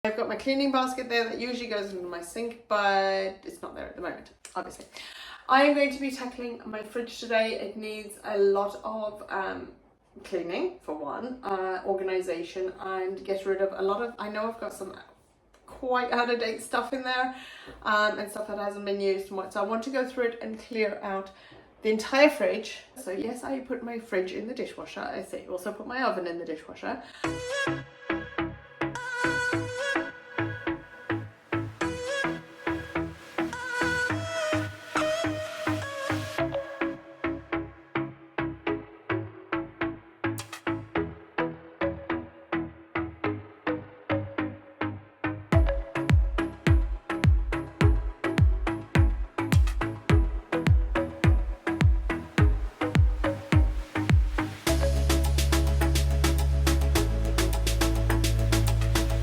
I've got my cleaning basket there that usually goes into my sink, but it's not there at the moment, obviously. I am going to be tackling my fridge today. It needs a lot of cleaning, for one, organisation, and get rid of a lot of, I know I've got some quite out of date stuff in there and stuff that hasn't been used and what, so I want to go through it and clear out the entire fridge. So yes, I put my fridge in the dishwasher. I also put my oven in the dishwasher.